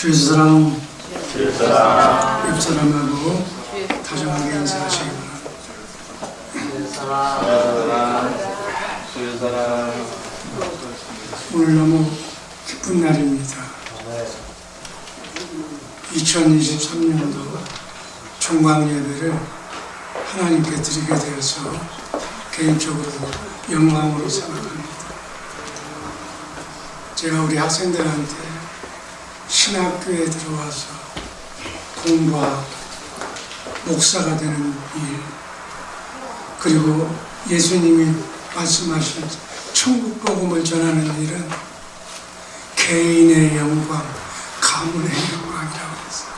주의 사랑, 옆 사람하고 다정하게 인사하시기 바랍니다. 오늘 너무 기쁜 날입니다. 2023년도 총각 예배를 하나님께 드리게 되어서 개인적으로 영광으로 생각합니다. 제가 우리 학생들한테 신학교에 들어와서 공부하고 목사가 되는 일, 그리고 예수님이 말씀하신 천국 복음을 전하는 일은 개인의 영광, 가문의 영광이라고 했어요.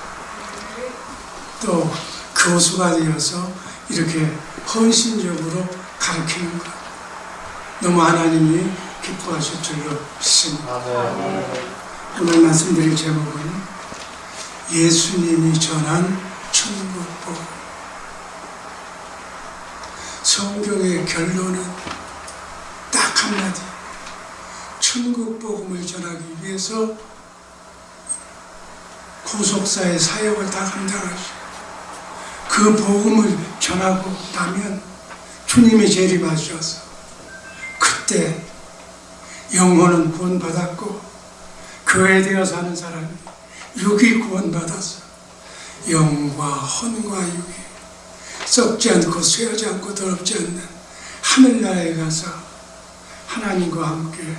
또 교수가 되어서 이렇게 헌신적으로 가르치는 것, 너무 하나님이 기뻐하실 줄로 믿습니다. 오늘 말씀드릴 제목은 예수님이 전한 천국 복음. 성경의 결론은 딱 한마디, 천국 복음을 전하기 위해서 구속사의 사역을 다 감당하시고 그 복음을 전하고 나면 주님이 재림하셔서 그때 영혼은 구원받았고 교회에 되어 사는 사람이 육이 구원받아서 영과 혼과 육이 썩지 않고 쇠하지 않고 더럽지 않는 하늘나라에 가서 하나님과 함께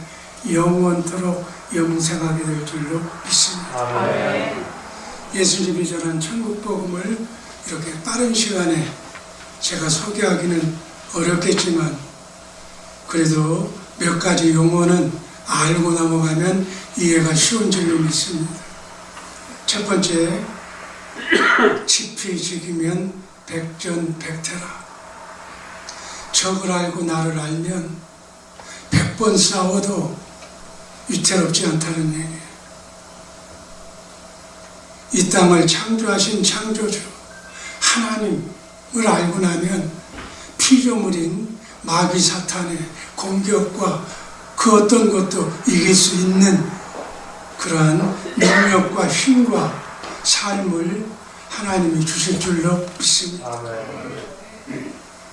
영원토록 영생하게 될 줄로 믿습니다. 아멘. 예수님이 전한 천국 복음을 이렇게 빠른 시간에 제가 소개하기는 어렵겠지만 그래도 몇 가지 용어는 알고 넘어가면 이해가 쉬운 줄로 믿습니다. 첫 번째, 지피지기면 백전백태라. 적을 알고 나를 알면 100번 싸워도 위태롭지 않다는 얘기예요. 이 땅을 창조하신 창조주 하나님을 알고 나면 피조물인 마귀 사탄의 공격과 그 어떤 것도 이길 수 있는 그러한 능력과 힘과 삶을 하나님이 주실 줄로 믿습니다.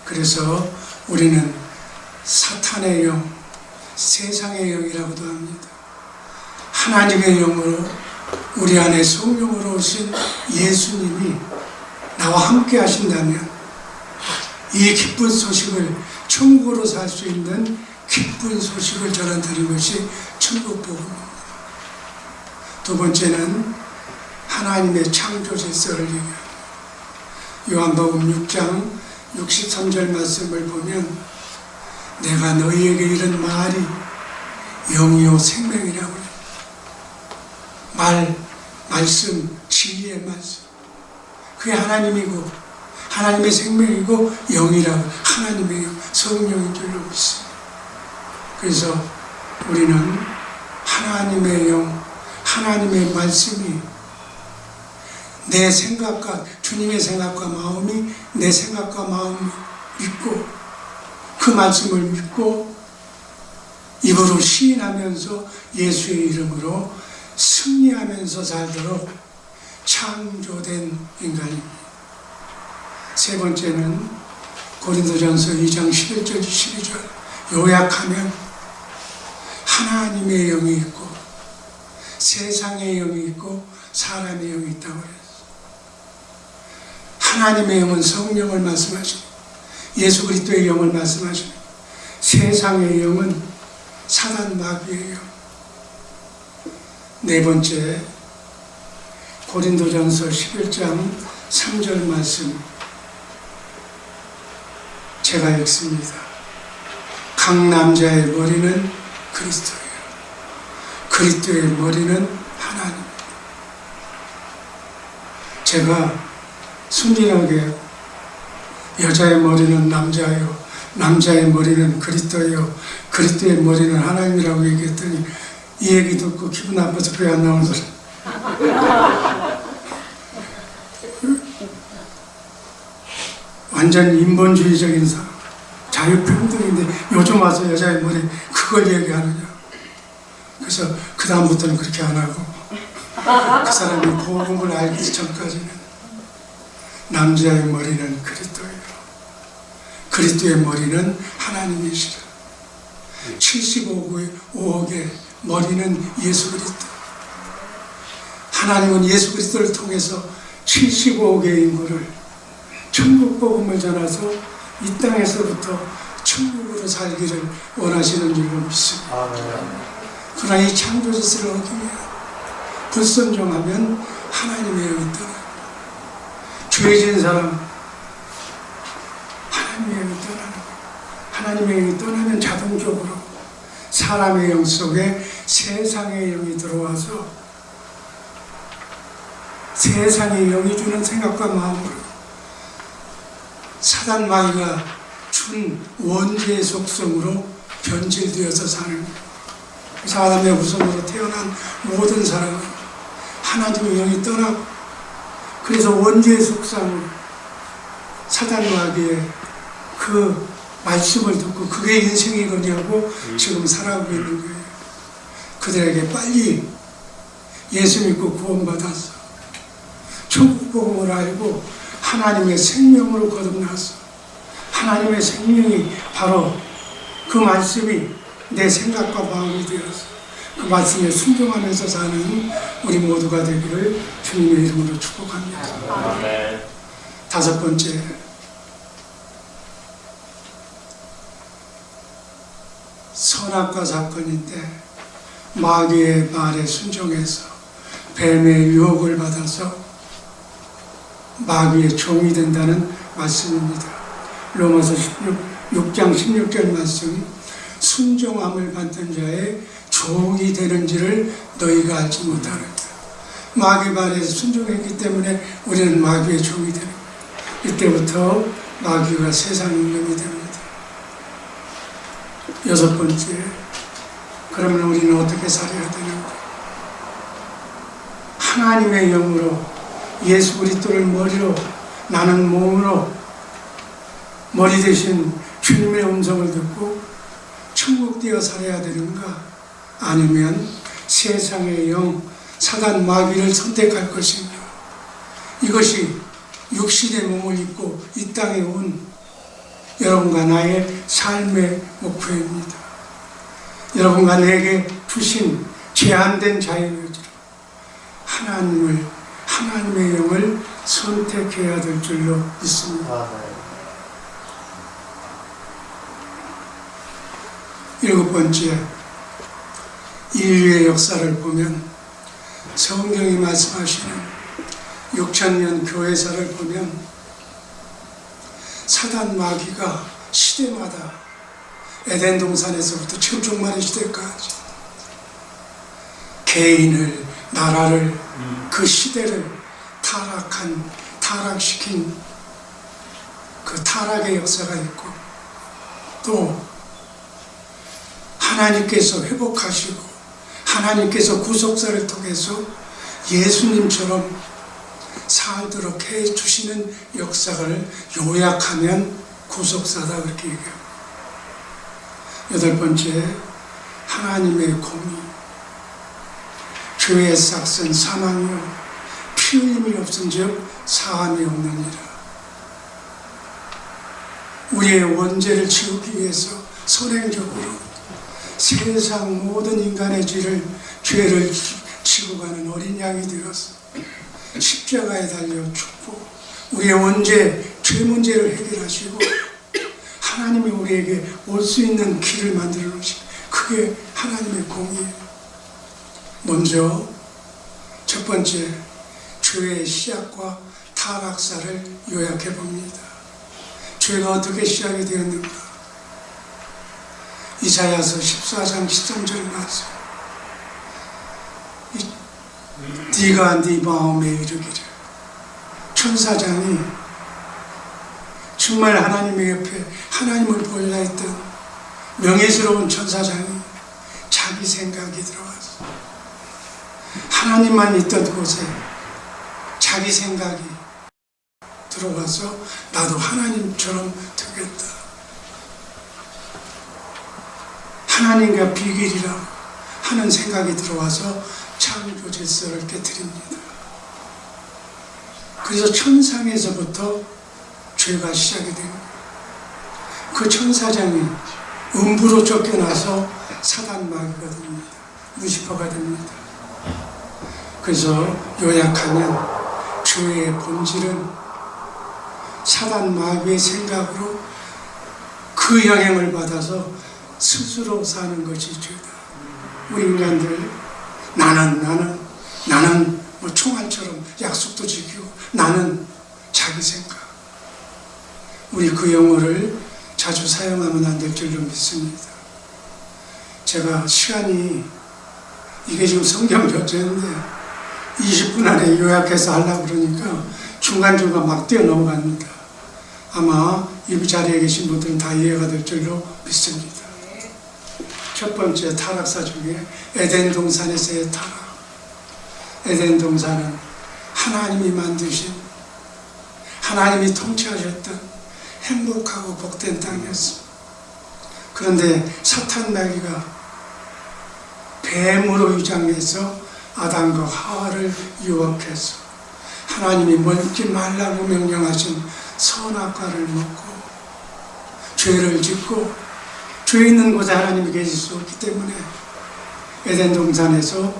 그래서 우리는 사탄의 영, 세상의 영이라고도 합니다. 하나님의 영으로 우리 안에 성령으로 오신 예수님이 나와 함께 하신다면 이 기쁜 소식을 천국으로 살 수 있는 기쁜 소식을 전해드린 것이 천국 복음입니다. 두 번째는 하나님의 창조 질서를 얘기합니다. 요한복음 6장 63절 말씀을 보면 내가 너희에게 이른 말이 영이요 생명이라고 해요. 말씀, 진리의 말씀. 그게 하나님이고 하나님의 생명이고 영이라고, 하나님의 영, 성령인 줄로 믿습니다. 그래서 우리는 하나님의 영, 하나님의 말씀이 내 생각과 주님의 생각과 마음이 내 생각과 마음을 믿고 그 말씀을 믿고 입으로 시인하면서 예수의 이름으로 승리하면서 살도록 창조된 인간입니다. 세 번째는 고린도전서 2장 11절 12절 요약하면 하나님의 영이 있고 세상의 영이 있고 사람의 영이 있다고 그랬어요. 하나님의 영은 성령을 말씀하시고 예수 그리스도의 영을 말씀하시고 세상의 영은 사단 마귀의 영. 네 번째, 고린도전서 11장 3절 말씀 제가 읽습니다. 각 남자의 머리는 그리스도예요. 그리스도의 머리는 하나님입니다. 제가 순진하게 여자의 머리는 남자예요, 남자의 머리는 그리스도예요, 그리스도의 머리는 하나님이라고 얘기했더니 이 얘기 듣고 기분 나빠서 배 안 나오는 소리. 완전 인본주의적인 사람, 자유평등인데 요즘 와서 여자의 머리 그걸 얘기하느냐. 그래서 그 다음부터는 그렇게 안 하고 그 사람이 복음을 알기 전까지는 남자의 머리는 그리스도예요. 그리스도의 머리는 하나님이시라. 75억의 머리는 예수 그리스도. 하나님은 예수 그리스도를 통해서 75억의 인구를 천국 복음을 전해서 이 땅에서부터 천국으로 살기를 원하시는 줄로 믿습니다. 그러나 이 창조짓을 어기면 불순종하면 하나님의 영이 떠납니다. 죄 지은 사람 하나님의 영이 떠나는 거예요. 하나님의 영이 떠나면 자동적으로 사람의 영 속에 세상의 영이 들어와서 세상의 영이 주는 생각과 마음으로 사단 마귀가 준 원죄의 속성으로 변질되어서 사는 거예요. 그래서 아담의 후손으로 태어난 모든 사람은 하나님의 영이 떠나고, 그래서 원죄의 속성으로 사단 마귀의 그 말씀을 듣고 그게 인생이거냐고 지금 살아가고 있는 거예요. 그들에게 빨리 예수 믿고 구원받아서 천국 복음을 알고 하나님의 생명으로 거듭나서 하나님의 생명이 바로 그 말씀이 내 생각과 마음이 되어서 그 말씀에 순종하면서 사는 우리 모두가 되기를 주님의 이름으로 축복합니다. 아멘. 다섯 번째, 선악과 사건인데 마귀의 말에 순종해서 뱀의 유혹을 받아서 마귀의 종이 된다는 말씀입니다. 로마서 6장 16절 말씀, 순종함을 받는 자의 종이 되는지를 너희가 알지 못하느냐. 마귀 말에 순종했기 때문에 우리는 마귀의 종이 되는 거예요. 이때부터 마귀가 세상 임금이 됩니다. 여섯 번째, 그러면 우리는 어떻게 살아야 되는가? 하나님의 영으로 예수 그리스도를 머리로, 나는 몸으로 머리 대신 주님의 음성을 듣고 천국되어 살아야 되는가? 아니면 세상의 영, 사단 마귀를 선택할 것인가? 이것이 육신의 몸을 입고 이 땅에 온 여러분과 나의 삶의 목표입니다. 여러분과 내게 주신 제한된 자유의지로 하나님의 영을 선택해야 될 줄로 믿습니다. 일곱 번째, 인류의 역사를 보면 성경이 말씀하시는 6,000년 교회사를 보면 사단 마귀가 시대마다 에덴 동산에서부터 지금 종말의 시대까지 개인을, 나라를, 그 시대를 타락시킨 그 타락의 역사가 있고, 또 하나님께서 회복하시고 하나님께서 구속사를 통해서 예수님처럼 살도록 해주시는 역사를 요약하면 구속사다, 그렇게 얘기합니다. 여덟 번째, 하나님의 공의. 죄의 삭은 사망이요 피 흘림이 없은즉 사함이 없느니라. 우리의 원죄를 지우기 위해서 선행적으로 세상 모든 인간의 죄를 지고 가는 어린 양이 되어서 십자가에 달려 죽고 우리의 원죄, 죄 문제를 해결하시고 하나님이 우리에게 올 수 있는 길을 만들어 놓으시고, 그게 하나님의 공의예요. 먼저 첫 번째, 죄의 시작과 타락사를 요약해 봅니다. 죄가 어떻게 시작이 되었는가? 이사야서 14장 13절 말씀, 네가 네 마음에 이르기를. 천사장이 정말 하나님의 옆에 하나님을 보려 했던 명예스러운 천사장이 자기 생각이 들어와서 하나님만 있던 곳에 자기 생각이 들어와서 나도 하나님처럼 되겠다, 하나님과 비길이라 하는 생각이 들어와서 창조 질서를 깨뜨립니다. 그래서 천상에서부터 죄가 시작이 됩니다. 그 천사장이 음부로 쫓겨나서 사단 마귀가 됩니다. 루시퍼가 됩니다. 그래서 요약하면 죄의 본질은 사단 마귀의 생각으로 그 영향을 받아서 스스로 사는 것이 죄다. 우리 인간들 나는 뭐 총알처럼 약속도 지키고 나는 자기 생각. 우리 그 용어를 자주 사용하면 안 될 줄로 믿습니다. 제가 시간이 이게 지금 성경 전체인데 20분 안에 요약해서 하려고 그러니까 중간중간 막 뛰어넘어갑니다. 아마 이 자리에 계신 분들은 다 이해가 될 줄로 믿습니다. 첫 번째 타락사 중에 에덴 동산에서의 타락. 에덴 동산은 하나님이 만드신, 하나님이 통치하셨던 행복하고 복된 땅이었습니다. 그런데 사탄 마귀가 뱀으로 위장해서 아담과 하와를 유혹해서 하나님이 먹지 말라고 명령하신 선악과를 먹고 죄를 짓고 죄 있는 곳에 하나님이 계실 수 없기 때문에 에덴 동산에서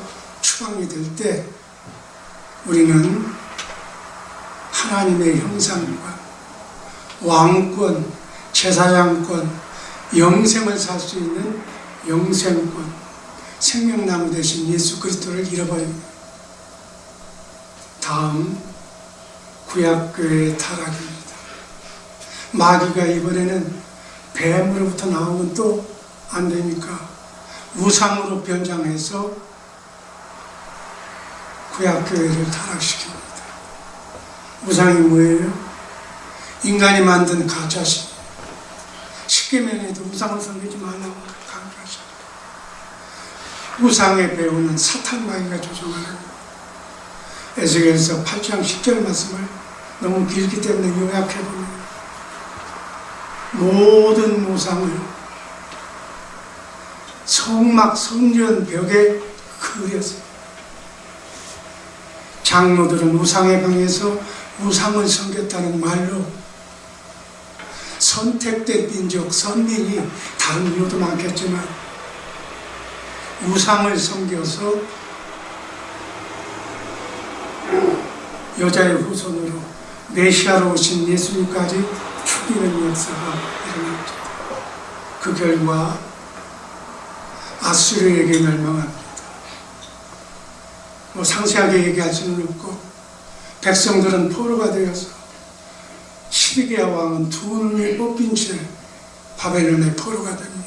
추방이 될 때 우리는 하나님의 형상과 왕권, 제사장권, 영생을 살 수 있는 영생권, 생명나무 대신 예수 그리스도를 잃어버립니다. 다음 구약교회의 타락입니다. 마귀가 이번에는 뱀으로부터 나오면 또 안 되니까 우상으로 변장해서 구약교회를 타락시킵니다. 우상이 뭐예요? 인간이 만든 가짜신. 십계명에도 우상을 섬기지 말라고 강조하셨습니다. 우상의 배우는 사탄 마귀가 조종하는 에스겔서 8장 10절 말씀을 너무 길기 때문에 요약해보면 모든 우상을 성막 성전 벽에 그렸어요. 장로들은 우상의 방에서 우상을 섬겼다는 말로 선택된 민족, 선민이 다른 이유도 많겠지만 우상을 섬겨서 여자의 후손으로 메시아로 오신 예수님까지 죽이는 역사가 일어났죠. 그 결과 아수르에게 멸망합니다. 뭐 상세하게 얘기할 수는 없고 백성들은 포로가 되어서 시드기야 왕은 두 눈이 뽑힌 채 바벨론의 포로가 됩니다.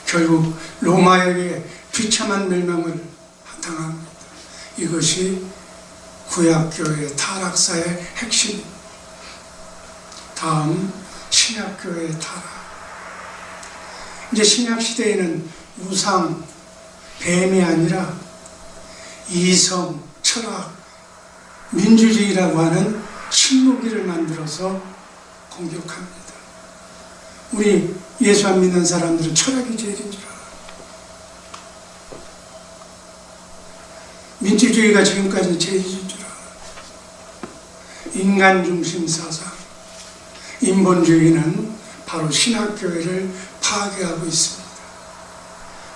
결국 로마에게 비참한 멸망을 당합니다. 이것이 구약교회 타락사의 핵심. 다음 신약교회의 타락. 이제 신약시대에는 우상, 뱀이 아니라 이성, 철학, 민주주의라고 하는 신무기를 만들어서 공격합니다. 우리 예수 안 믿는 사람들은 철학이 제일인 줄 알아요. 민주주의가 지금까지 제일인 줄 알아요. 인간 중심 사상, 인본주의는 바로 신학교회를 파괴하고 있습니다.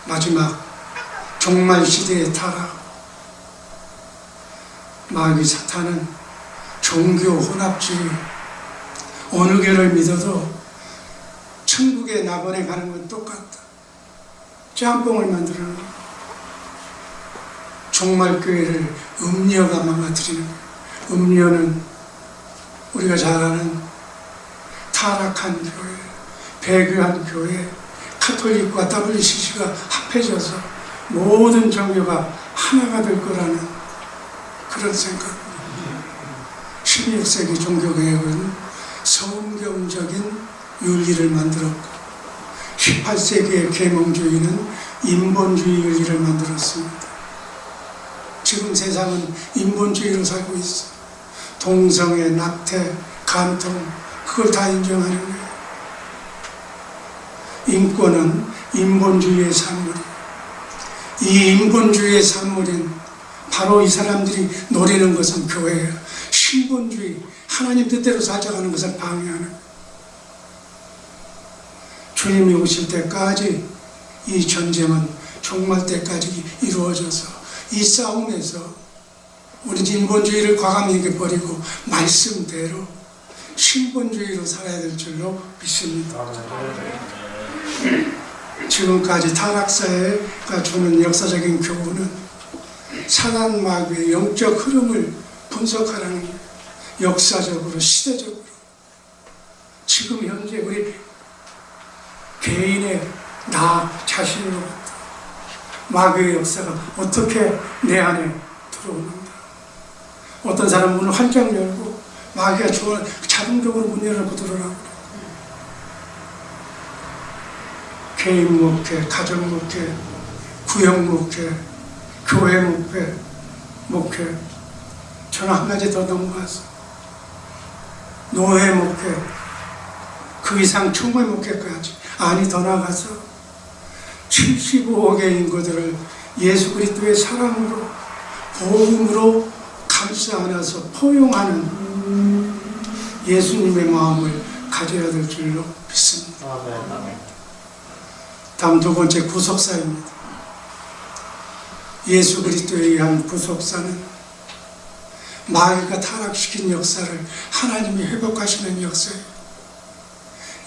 마지막 종말 시대의 타락. 마귀 사탄은 종교 혼합주의, 어느 교를 믿어도 천국에 낙원에 가는 건 똑같다. 짬뽕을 만들어 놓은 종말교회를 음료가 망가뜨리는 거예요. 음료는 우리가 잘 아는 타락한 교회, 배교한 교회, 카톨릭과 WCC가 합해져서 모든 종교가 하나가 될 거라는 그런 생각. 16세기 종교개혁은 성경적인 윤리를 만들었고 18세기의 계몽주의는 인본주의 윤리를 만들었습니다. 지금 세상은 인본주의로 살고 있어. 동성애, 낙태, 간통, 그걸 다 인정하는 거예요. 인권은 인본주의의 산물이에요. 이 인본주의의 산물인 바로 이 사람들이 노리는 것은 교회예요. 신본주의, 하나님 뜻대로 살아가는 것을 방해하는. 주님이 오실 때까지 이 전쟁은 종말 때까지 이루어져서 이 싸움에서 우리 인본주의를 과감하게 버리고 말씀대로 신본주의로 살아야 될 줄로 믿습니다. 지금까지 타락사회가 주는 역사적인 교훈은 사단 마귀의 영적 흐름을 분석하라는 거예요. 역사적으로, 시대적으로. 지금 현재 우리 개인의 나 자신으로부터 마귀의 역사가 어떻게 내 안에 들어오는가. 어떤 사람은 문을 활짝 열고 마귀가 자동적으로 문 열어놓고 들어오라고. 개인 목회, 가정 목회, 구역 목회, 교회 목회. 저는 한 가지 더 넘어가서 노회 목회, 그 이상 총회 목회까지. 아니, 더 나아가서 75억의 인구들을 예수 그리스도의 사랑으로, 복음으로 감싸 안아서 포용하는 예수님의 마음을 가져야 될 줄로 믿습니다. 다음 두 번째, 구속사입니다. 예수 그리스도에 의한 구속사는 마귀가 타락시킨 역사를 하나님이 회복하시는 역사예요.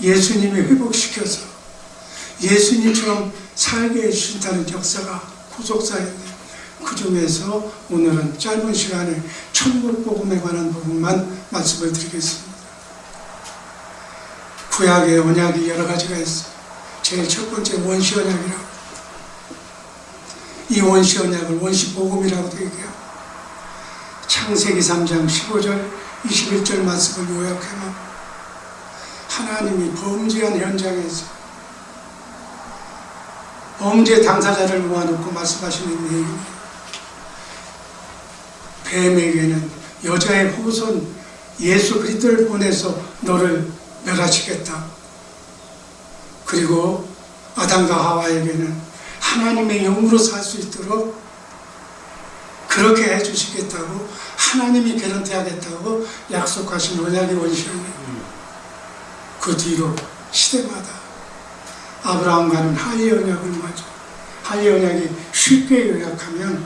예수님이 회복시켜서 예수님처럼 살게 해주신다는 역사가 구속사인데, 그 중에서 오늘은 짧은 시간에 천국복음에 관한 부분만 말씀을 드리겠습니다. 구약의 언약이 여러 가지가 있어요. 제일 첫 번째 원시 언약이라고. 이 원시 언약을 원시 복음이라고도 얘기해요. 창세기 3장 15절 21절 말씀을 요약하면 하나님이 범죄한 현장에서 범죄 당사자를 모아놓고 말씀하시는 내용입니다. 뱀에게는 여자의 후손 예수 그리스도를 보내서 너를 멸하시겠다. 그리고 아담과 하와에게는 하나님의 영으로 살 수 있도록 그렇게 해주시겠다고, 하나님이 개런티하겠다고 약속하신 언약의 원시언약. 그 뒤로 시대마다 아브라함과는 하위 언약을 맺어. 하위 언약이 쉽게 요약하면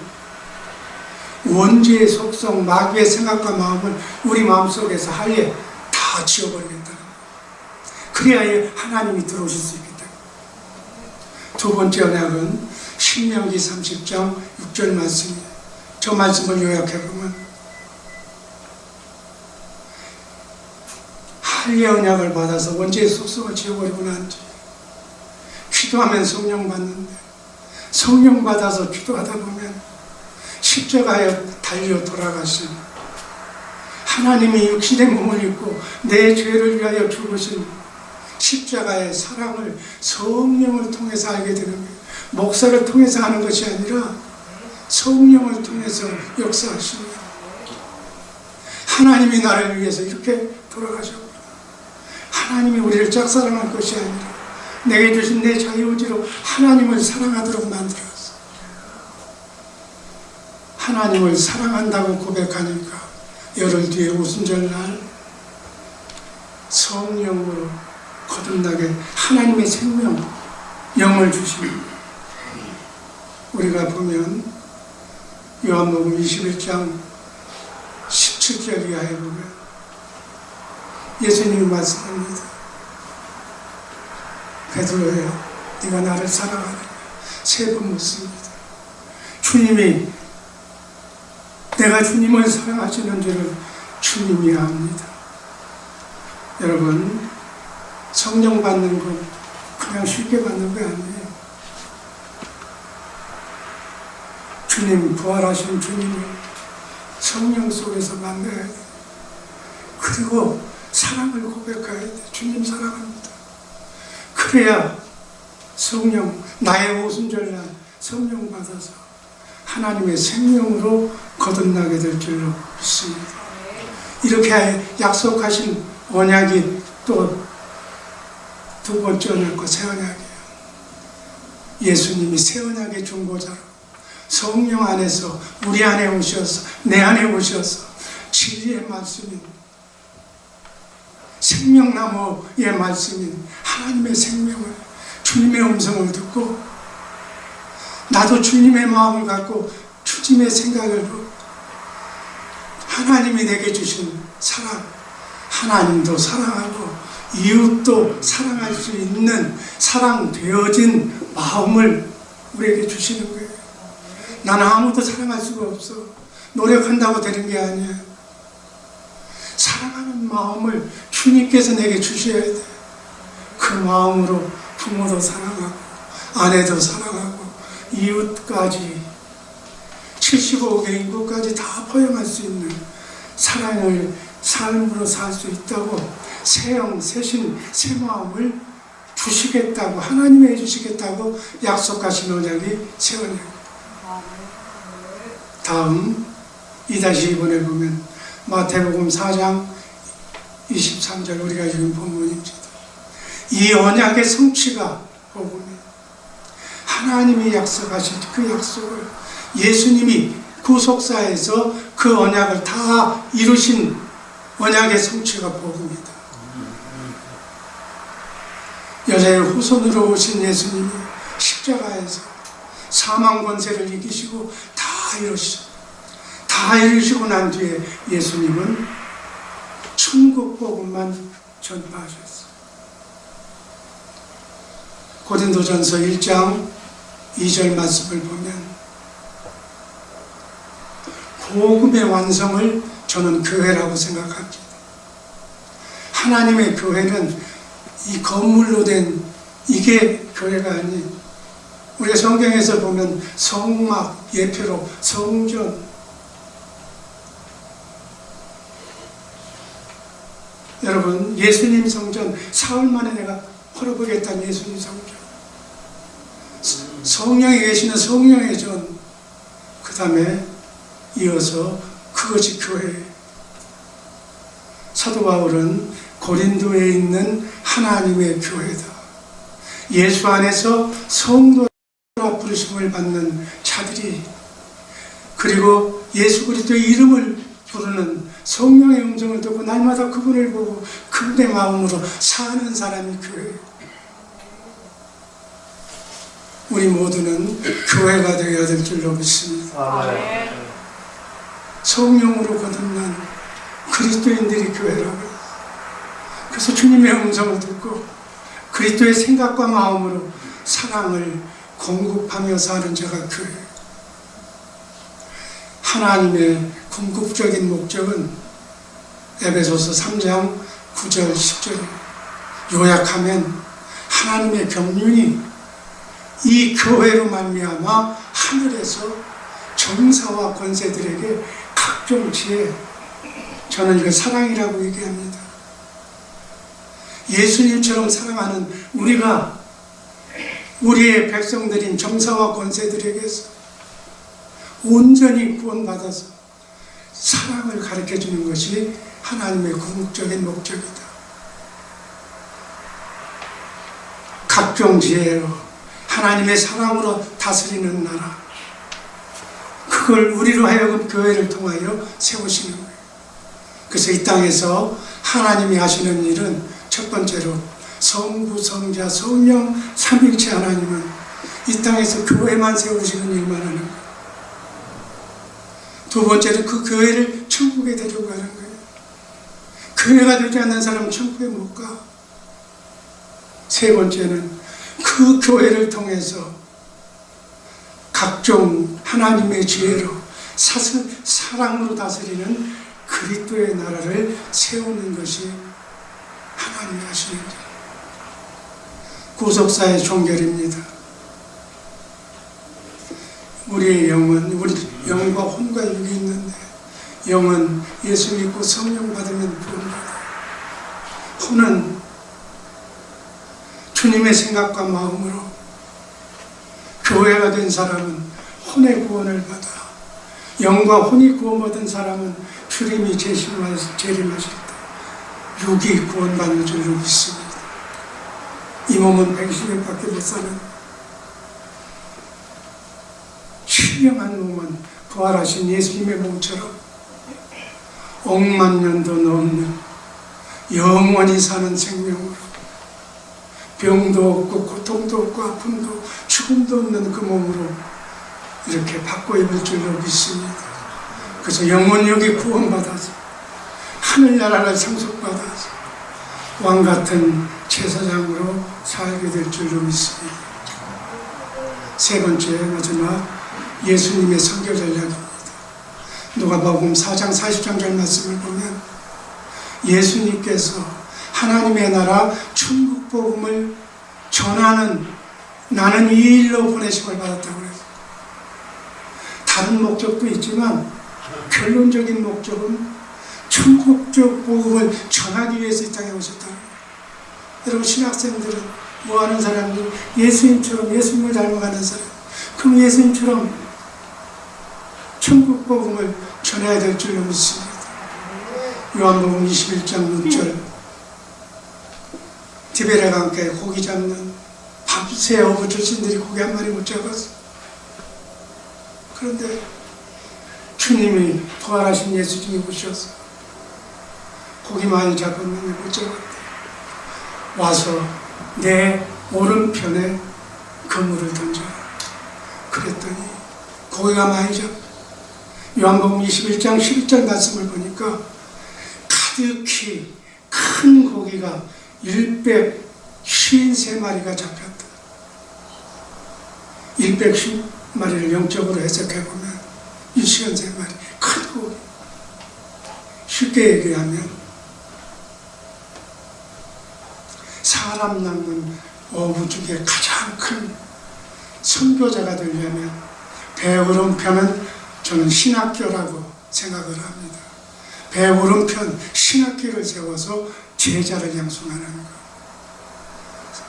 원죄의 속성, 마귀의 생각과 마음을 우리 마음속에서 하위에 다 지워버리겠다는 거예요. 그래야 하나님이 들어오실 수 있겠다. 두 번째 언약은 신명기 30장 6절 말씀이에요. 저 말씀을 요약해보면 할례 언약을 받아서 원죄의 속성을 지워버리고 난 뒤 기도하면 성령 받는데, 성령 받아서 기도하다 보면 십자가에 달려 돌아가신 하나님이 육신의 몸을 입고 내 죄를 위하여 죽으신 십자가의 사랑을 성령을 통해서 알게 되는 거예요. 목사를 통해서 하는 것이 아니라 성령을 통해서 역사하십니다. 하나님이 나를 위해서 이렇게 돌아가셨고, 하나님이 우리를 짝사랑할 것이 아니라 내게 주신 내 자유의지로 하나님을 사랑하도록 만들었어. 하나님을 사랑한다고 고백하니까 열흘 뒤에 오순절날 성령으로 거듭나게 하나님의 생명, 영을 주십니다. 우리가 보면 요한복음 21장 17절 이하에 보면 예수님이 말씀합니다. 베드로야, 네가 나를 사랑하느냐? 세 번 묻습니다. 주님이, 내가 주님을 사랑하시는 줄을 주님이 압니다. 여러분, 성령 받는 거 그냥 쉽게 받는 거 아니에요. 주님, 부활하신 주님을 성령 속에서 만나야 돼. 그리고 사랑을 고백해야 돼. 주님 사랑합니다. 그래야 성령, 나의 오순절날 성령 받아서 하나님의 생명으로 거듭나게 될 줄로 믿습니다. 이렇게 약속하신 언약이 또 두 번째 언약과 새 언약이에요. 예수님이 새 언약의 중보자로 성령 안에서 우리 안에 오셔서 내 안에 오셔서 진리의 말씀인 생명나무의 말씀인 하나님의 생명을 주님의 음성을 듣고 나도 주님의 마음을 갖고 주님의 생각을 하나님이 내게 주신 사랑, 하나님도 사랑하고 이웃도 사랑할 수 있는 사랑되어진 마음을 우리에게 주시는 거예요. 나는 아무도 사랑할 수가 없어. 노력한다고 되는 게 아니야. 사랑하는 마음을 주님께서 내게 주셔야 돼. 그 마음으로 부모도 사랑하고 아내도 사랑하고 이웃까지 75개 인구까지 다 포용할 수 있는 사랑을 삶으로 살 수 있다고 새 영, 새 신, 새 마음을 주시겠다고 하나님이 해주시겠다고 약속하신 언약이 새 언약. 다음 2-2번에 보면 마태복음 4장 23절 우리가 지금 본문입니다. 이 언약의 성취가 복음이에요. 하나님이 약속하신 그 약속을 예수님이 구속사에서 그 언약을 다 이루신 언약의 성취가 복음이다. 여자의 후손으로 오신 예수님이 십자가에서 사망 권세를 이기시고 다 이루시고 난 뒤에 예수님은 천국 복음만 전파하셨어요. 고린도전서 1장 2절 말씀을 보면 복음의 완성을 저는 교회라고 생각합니다. 하나님의 교회는 이 건물로 된 이게 교회가 아닌 우리가 성경에서 보면 성막, 예표로 성전, 여러분 예수님 성전 사흘 만에 내가 헐어보겠다는 예수님 성전, 성령이 계시는 성령의 전, 그 다음에 이어서 그것이 교회예요. 사도 바울은 고린도에 있는 하나님의 교회다. 예수 안에서 성도라 부르심을 받는 자들이, 그리고 예수 그리스도의 이름을 부르는 성령의 음성을 듣고 날마다 그분을 보고 그분의 마음으로 사는 사람이 교회예요. 우리 모두는 교회가 되어야 될 줄로 믿습니다. 성령으로 거듭난 그리스도인들이 교회라고요. 그래서 주님의 음성을 듣고 그리스도의 생각과 마음으로 사랑을 공급하며 사는 자가 교회예요. 하나님의 궁극적인 목적은 에베소서 3장 9절 10절입니다. 요약하면 하나님의 경륜이 이 교회로 말미암아 하늘에서 정사와 권세들에게 각종 지혜, 저는 이걸 사랑이라고 얘기합니다. 예수님처럼 사랑하는 우리가 우리의 백성들인 정사와 권세들에게서 온전히 구원받아서 사랑을 가르쳐주는 것이 하나님의 궁극적인 목적이다. 각종 지혜로 하나님의 사랑으로 다스리는 나라, 그걸 우리로 하여금 교회를 통하여 세우시는 거예요. 그래서 이 땅에서 하나님이 하시는 일은 첫 번째로 성부, 성자, 성령 삼위일체 하나님은 이 땅에서 교회만 세우시는 일만 하는 거예요. 두 번째로 그 교회를 천국에 데려가는 거예요. 교회가 되지 않는 사람은 천국에 못 가. 세 번째는 그 교회를 통해서 각종 하나님의 지혜로 사랑으로 다스리는 그리스도의 나라를 세우는 것이 하나님이 하시는 일. 구속사의 종결입니다. 우리의 영은, 우리 영과 혼과 육이 있는데, 영은 예수 믿고 성령 받으면 구원받아요. 혼은 주님의 생각과 마음으로 교회가 된 사람은 혼의 구원을 받아, 영과 혼이 구원받은 사람은 주님이 재림하실 때 육이 구원받는 줄로 믿습니다. 이 몸은 120년밖에 못 사는 신령한 몸은 부활하신 예수님의 몸처럼 억만 년도 넘는 영원히 사는 생명으로 병도 없고 고통도 없고 아픔도 죽음도 없는 그 몸으로 이렇게 바꿔 입을 줄로 믿습니다. 그래서 영원력이 구원받아서 하늘나라를 상속받아서 왕같은 제사장으로 살게 될 줄로 믿습니다. 세 번째 마지막 예수님의 선교 전략입니다. 누가복음 4장 40절 말씀을 보면 예수님께서 하나님의 나라 천국 복음을 전하는 나는 이 일로 보내심을 받았다고 그래요. 다른 목적도 있지만 결론적인 목적은 천국적 복음을 전하기 위해서 이 땅에 오셨다고. 여러분 신학생들은 뭐하는 사람들? 예수님처럼 예수님을 닮아가는 사람. 그럼 예수님처럼 천국 복음을 전해야 될 줄로 믿습니다. 요한복음 21장 6절 디베레 강가에 고기 잡는 밤새 어부 출신들이 고기 한 마리 못 잡았어. 그런데 주님이 부활하신 예수님이 오셔서 고기 많이 잡았는데 못 잡았대. 와서 내 오른편에 그물을 던져라. 그랬더니 고기가 많이 잡. 요한복음 21장 11절 말씀을 보니까 가득히 큰 고기가 153마리가 잡혔다. 150마리를 영적으로 해석해보면 153마리 큰 고기. 쉽게 얘기하면 사람 낳는 어부 중에 가장 큰 선교자가 되려면 배오른편은 저는 신학교라고 생각을 합니다. 배오른편 신학교를 세워서 제자를 양성하는 것.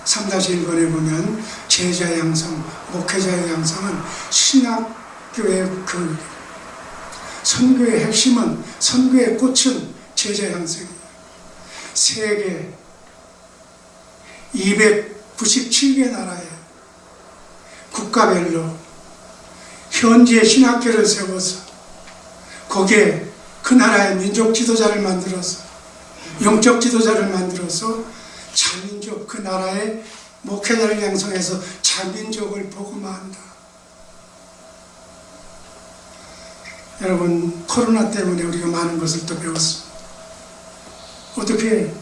3-1권에 보면 제자 양성, 목회자의 양성은 신학교의 그 선교의 핵심은, 선교의 꽃은 제자 양성이에요. 세계 297개 나라에 국가별로 현지의 신학교를 세워서 거기에 그 나라의 민족 지도자를 만들어서, 영적 지도자를 만들어서 자민족, 그 나라의 목회자를 양성해서 자민족을 복음화한다. 여러분, 코로나 때문에 우리가 많은 것을 또 배웠습니다. 어떻게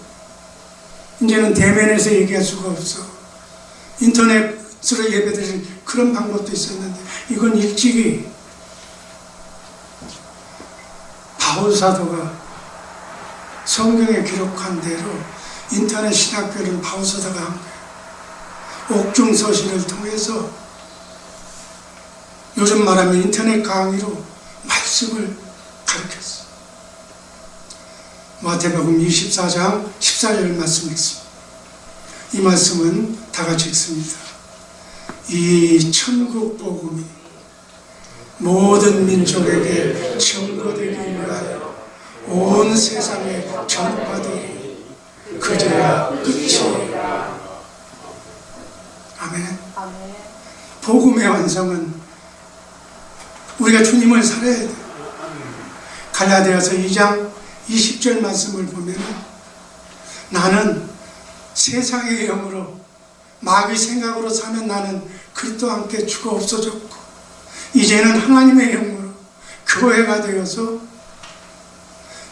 이제는 대면에서 얘기할 수가 없어. 인터넷으로 예배드리는 그런 방법도 있었는데, 이건 일찍이 바울 사도가 성경에 기록한 대로 인터넷 신학교를 바울 사도가 한 거예요. 옥중서신을 통해서 요즘 말하면 인터넷 강의로 말씀을 가르쳤어. 마태복음 24장 14절 말씀 읽습니다. 이 말씀은 다 같이 읽습니다. 이 천국 복음이 모든 민족에게 전거되기 위하여 온 세상에 전파되리. 그제야 끝이에요. 아멘. 복음의 완성은 우리가 주님을 살아야 돼. 갈라디아서 2장 20절 말씀을 보면 나는 세상의 영으로 마귀 생각으로 사는 나는 그리스도와 함께 죽어 없어졌고 이제는 하나님의 영으로 교회가 되어서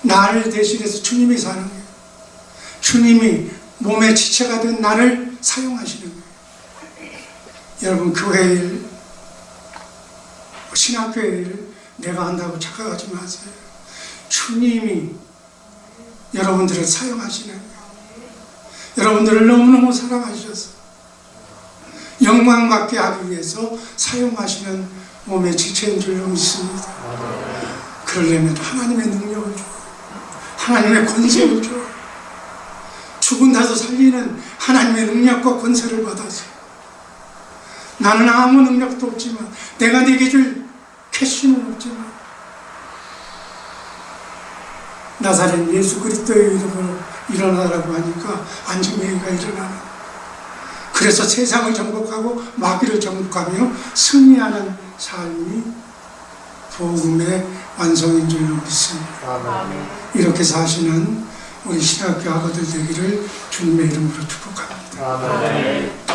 나를 대신해서 주님이 사는 거예요. 주님이 몸의 지체가 된 나를 사용하시는 거예요. 여러분, 교회 일, 신학교회 일 내가 한다고 착각하지 마세요. 주님이 여러분들을 사용하시는 거예요. 여러분들을 너무너무 사랑하셔서 영광받게 하기 위해서 사용하시는 몸의 지체인 줄로 믿습니다. 그러려면 하나님의 능력을 줘, 하나님의 권세를 줘. 죽은 자도 살리는 하나님의 능력과 권세를 받아서 나는 아무 능력도 없지만, 내가 네게 줄 캐시는 없지만 나사렛 예수 그리스도의 이름으로 일어나라고 하니까 안진뱅이가 일어나는. 그래서 세상을 정복하고 마귀를 정복하며 승리하는 삶이 복음의 완성인 줄로 믿습니다. 아멘. 이렇게 사시는 우리 신학교 아버들 되기를 주님의 이름으로 축복합니다. 아멘.